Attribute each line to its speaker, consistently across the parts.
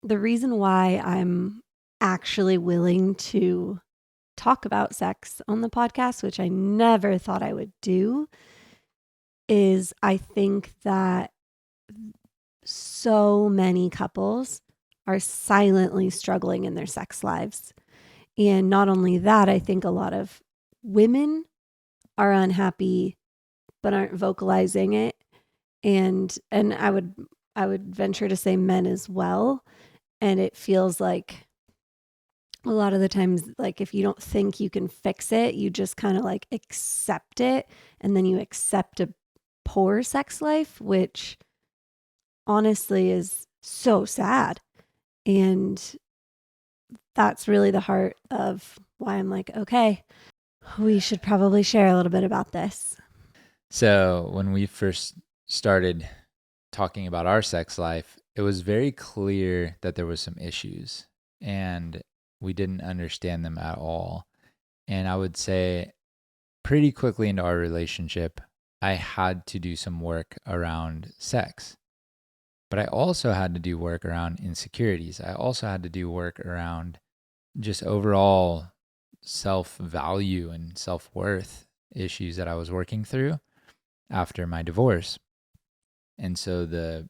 Speaker 1: the reason why I'm actually willing to talk about sex on the podcast, which I never thought I would do, is I think that so many couples are silently struggling in their sex lives. And not only that, I think a lot of women are unhappy but aren't vocalizing it. And I would venture to say men as well. And it feels like a lot of the times, like if you don't think you can fix it, you just kind of like accept it, and then you accept a poor sex life, which honestly is so sad. And that's really the heart of why I'm like, okay, we should probably share a little bit about this.
Speaker 2: So when we first started talking about our sex life, it was very clear that there was some issues and we didn't understand them at all. And I would say pretty quickly into our relationship, I had to do some work around sex. But I also had to do work around insecurities. I also had to do work around just overall self value and self worth issues that I was working through after my divorce. And so the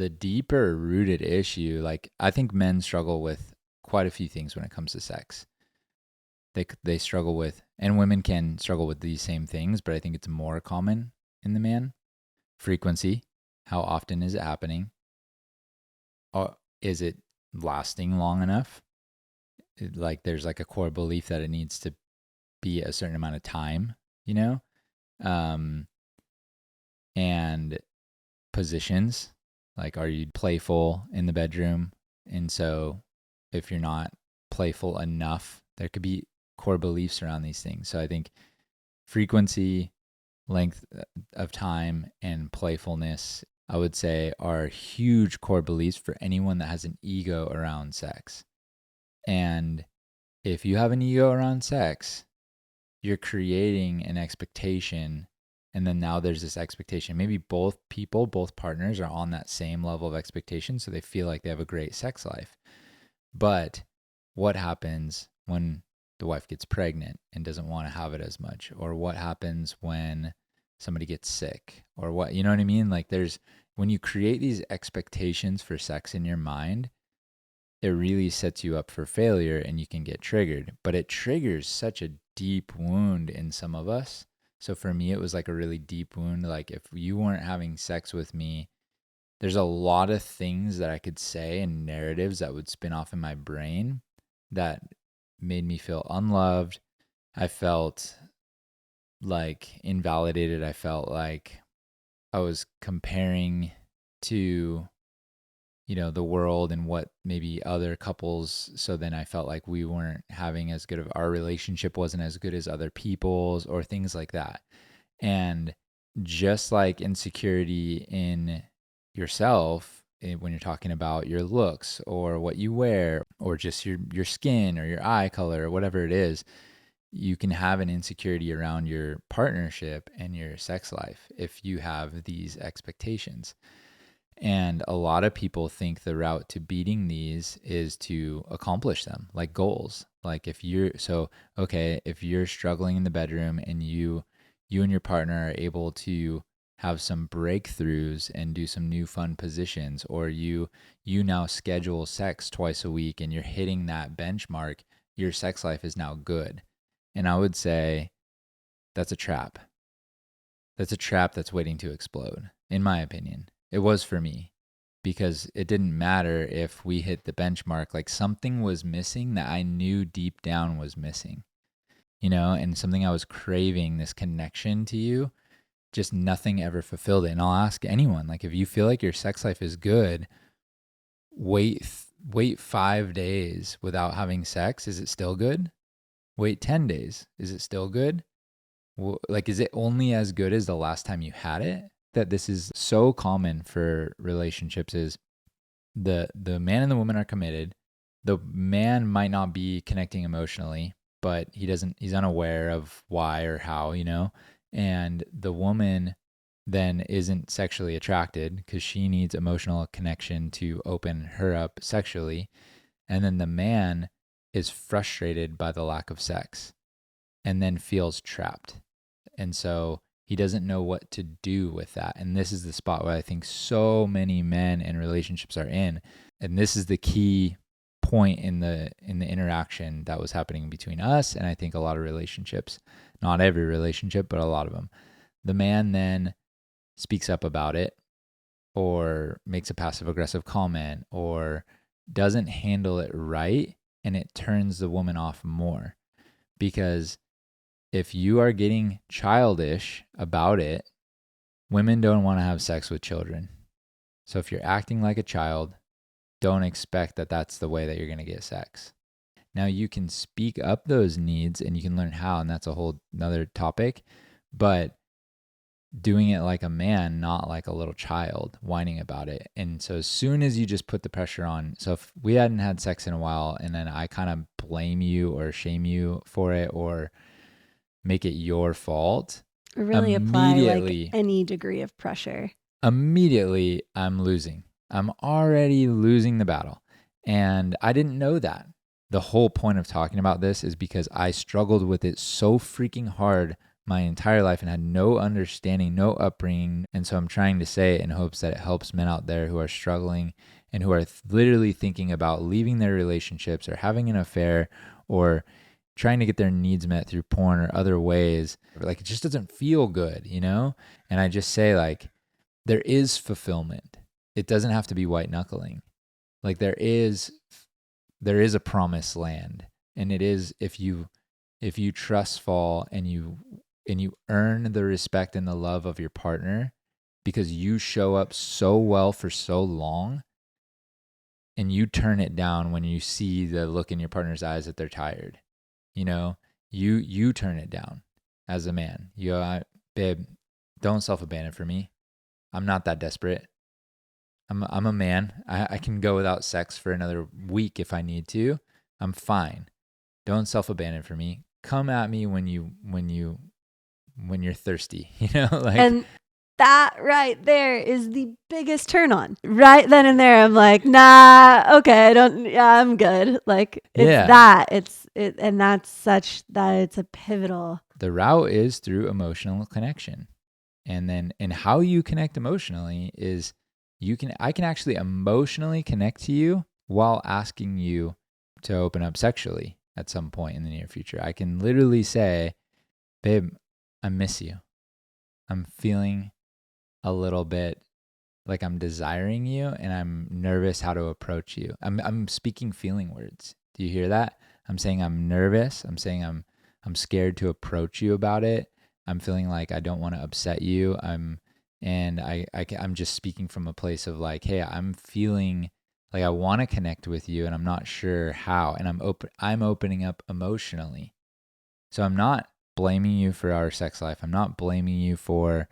Speaker 2: deeper rooted issue, like I think men struggle with quite a few things when it comes to sex. They struggle with, and women can struggle with these same things, but I think it's more common in the man. Frequency, how often is it happening? Is it lasting long enough? Like there's like a core belief that it needs to be a certain amount of time, you know? Um, and positions, like are you playful in the bedroom? And so if you're not playful enough, there could be core beliefs around these things. So I think frequency, length of time, and playfulness, I would say, are huge core beliefs for anyone that has an ego around sex. And if you have an ego around sex, you're creating an expectation. And then now there's this expectation. Maybe both people, both partners are on that same level of expectation. So they feel like they have a great sex life. But what happens when the wife gets pregnant and doesn't want to have it as much? Or what happens when somebody gets sick? Or what, you know what I mean? Like when you create these expectations for sex in your mind, it really sets you up for failure and you can get triggered. But it triggers such a deep wound in some of us. So for me, it was like a really deep wound. Like if you weren't having sex with me, there's a lot of things that I could say and narratives that would spin off in my brain that made me feel unloved. I felt like invalidated. I felt like I was comparing to the world and what maybe other couples. So then I felt like we weren't having as good of our relationship wasn't as good as other people's or things like that. And just like insecurity in yourself, when you're talking about your looks or what you wear or just your skin or your eye color or whatever it is, you can have an insecurity around your partnership and your sex life if you have these expectations. And a lot of people think the route to beating these is to accomplish them, like goals. Like if you're struggling in the bedroom and you and your partner are able to have some breakthroughs and do some new fun positions, or you now schedule sex twice a week and you're hitting that benchmark, your sex life is now good. And I would say that's a trap. That's a trap that's waiting to explode, in my opinion. It was for me because it didn't matter if we hit the benchmark. Like something was missing that I knew deep down was missing, and something I was craving, this connection to you, just nothing ever fulfilled it. And I'll ask anyone, like, if you feel like your sex life is good, wait 5 days without having sex. Is it still good? Wait 10 days. Is it still good? Like, is it only as good as the last time you had it? That this is so common for relationships is the man and the woman are committed. The man might not be connecting emotionally, but he's unaware of why or how, and the woman then isn't sexually attracted because she needs emotional connection to open her up sexually. And then the man is frustrated by the lack of sex and then feels trapped. And so he doesn't know what to do with that. And this is the spot where I think so many men and relationships are in. And this is the key point in the interaction that was happening between us and I think a lot of relationships. Not every relationship, but a lot of them. The man then speaks up about it or makes a passive aggressive comment or doesn't handle it right, and it turns the woman off more. Because if you are getting childish about it, women don't want to have sex with children. So if you're acting like a child, don't expect that that's the way that you're going to get sex. Now you can speak up those needs and you can learn how, and that's a whole another topic, but doing it like a man, not like a little child whining about it. And so as soon as you just put the pressure on, so if we hadn't had sex in a while and then I kind of blame you or shame you for it or make it your fault,
Speaker 1: Or really apply like
Speaker 2: immediately
Speaker 1: any degree of pressure.
Speaker 2: I'm losing. I'm already losing the battle. And I didn't know that. The whole point of talking about this is because I struggled with it so freaking hard my entire life and had no understanding, no upbringing. And so I'm trying to say it in hopes that it helps men out there who are struggling and who are literally thinking about leaving their relationships or having an affair or trying to get their needs met through porn or other ways. Like it just doesn't feel good, you know? And I just say like, there is fulfillment. It doesn't have to be white knuckling. Like there is a promised land. And it is if you trust fall and you earn the respect and the love of your partner because you show up so well for so long and you turn it down when you see the look in your partner's eyes that they're tired. You know, you turn it down as a man. You go, babe, don't self-abandon for me. I'm not that desperate. I'm a man. I can go without sex for another week if I need to. I'm fine. Don't self-abandon for me. Come at me when you're thirsty, you know, like.
Speaker 1: And that right there is the biggest turn on. Right then and there, I'm like, nah, okay, I'm good. Like it's
Speaker 2: Yeah.
Speaker 1: and that's such that it's a pivotal.
Speaker 2: The route is through emotional connection. And how you connect emotionally is I can actually emotionally connect to you while asking you to open up sexually at some point in the near future. I can literally say, babe, I miss you. I'm feeling a little bit like I'm desiring you and I'm nervous how to approach you. I'm speaking feeling words. Do you hear that? I'm saying I'm nervous. I'm saying I'm scared to approach you about it. I'm feeling like I don't want to upset you. I'm just speaking from a place of like, hey, I'm feeling like I want to connect with you and I'm not sure how, and I'm opening up emotionally. So I'm not blaming you for our sex life. I'm not blaming you for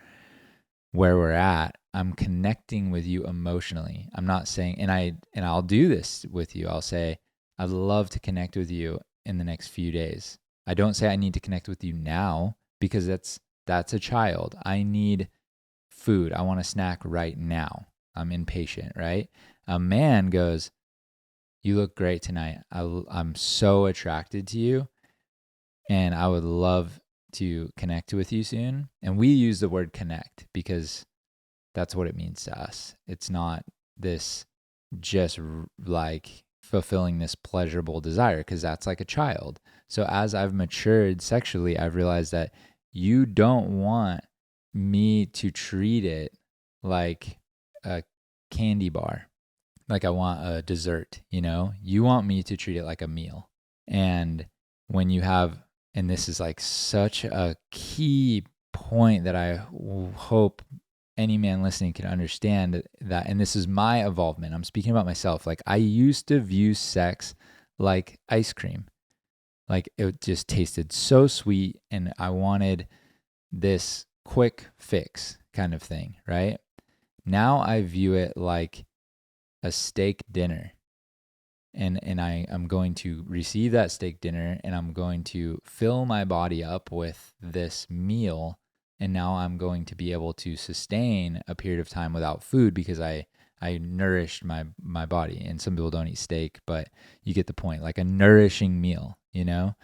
Speaker 2: where we're at. I'm connecting with you emotionally. I'm not saying, and I'll do this with you. I'll say, I'd love to connect with you in the next few days. I don't say I need to connect with you now because that's a child. I need food. I want a snack right now. I'm impatient, right? A man goes, you look great tonight. I'm so attracted to you and I would love to connect with you soon. And we use the word connect because that's what it means to us. It's not this just like fulfilling this pleasurable desire because that's like a child. So as I've matured sexually, I've realized that you don't want me to treat it like a candy bar, like I want a dessert, you know? You want me to treat it like a meal. And when you have, and this is like such a key point that I hope any man listening can understand that, and this is my evolvement. I'm speaking about myself. Like I used to view sex like ice cream. Like it just tasted so sweet and I wanted this quick fix kind of thing, right? Now I view it like a steak dinner. And I'm going to receive that steak dinner and I'm going to fill my body up with this meal and now I'm going to be able to sustain a period of time without food because I nourished my body. And some people don't eat steak, but you get the point. Like a nourishing meal, you know,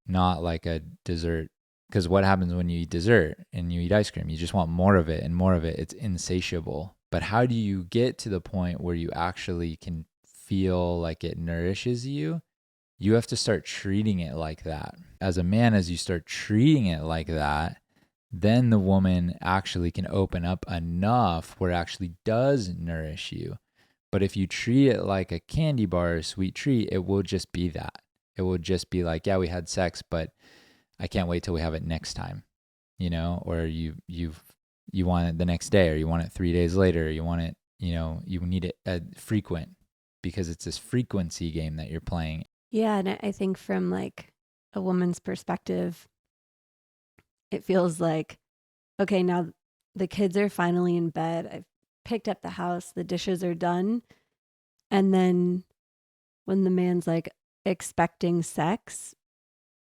Speaker 2: not like a dessert. Because what happens when you eat dessert and you eat ice cream? You just want more of it and more of it. It's insatiable. But how do you get to the point where you actually can feel like it nourishes you? You have to start treating it like that. As a man, as you start treating it like that, then the woman actually can open up enough where it actually does nourish you. But if you treat it like a candy bar or a sweet treat, it will just be that. It will just be like, yeah, we had sex, but I can't wait till we have it next time, you know, or you want it the next day, or you want it 3 days later, or you want it, you know, you need it frequent because it's this frequency game that you're playing.
Speaker 1: Yeah. And I think from like a woman's perspective, it feels like, okay, now the kids are finally in bed. I've picked up the house, the dishes are done. And then when the man's like expecting sex,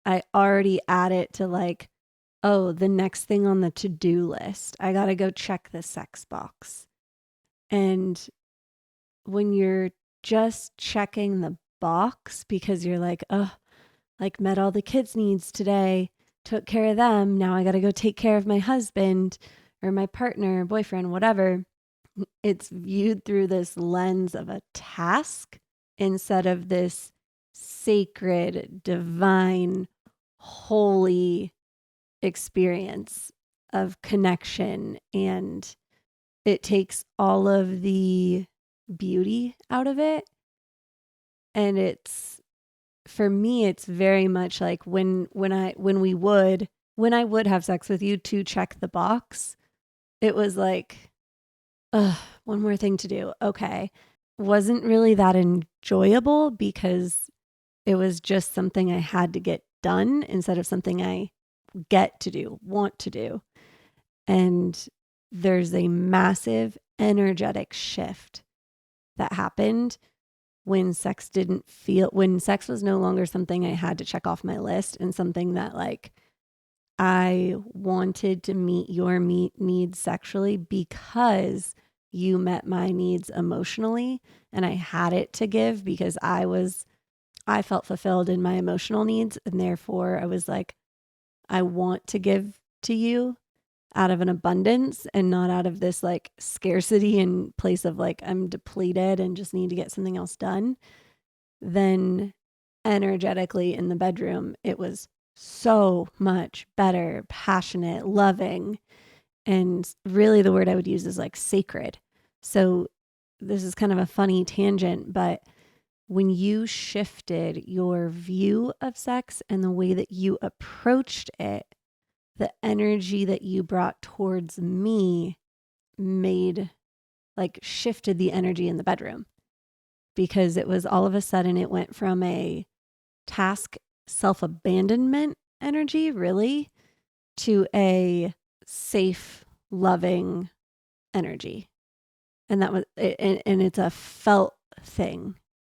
Speaker 1: I already add it to like, oh, the next thing on the to do list, I got to go check the sex box. And when you're just checking the box because you're like, oh, like met all the kids' needs today, took care of them. Now I got to go take care of my husband or my partner, boyfriend, whatever. It's viewed through this lens of a task instead of this sacred, divine, holy experience of connection. And it takes all of the beauty out of it. And it's, for me, it's very much like when I would have sex with you to check the box, it was like, ugh, one more thing to do. Okay. Wasn't really that enjoyable because it was just something I had to get done instead of something I get to do, want to do. And there's a massive energetic shift that happened when sex was no longer something I had to check off my list and something that like I wanted to meet your needs sexually because you met my needs emotionally, and I had it to give because I felt fulfilled in my emotional needs, and therefore I was like, I want to give to you out of an abundance and not out of this like scarcity and place of like I'm depleted and just need to get something else done. Then energetically in the bedroom, it was so much better, passionate, loving. And really, the word I would use is like sacred. So, this is kind of a funny tangent, but when you shifted your view of sex and the way that you approached it, the energy that you brought towards me made like shifted the energy in the bedroom, because it was all of a sudden it went from a task self abandonment energy, really, to a safe, loving energy. And that was, and it's a felt thing.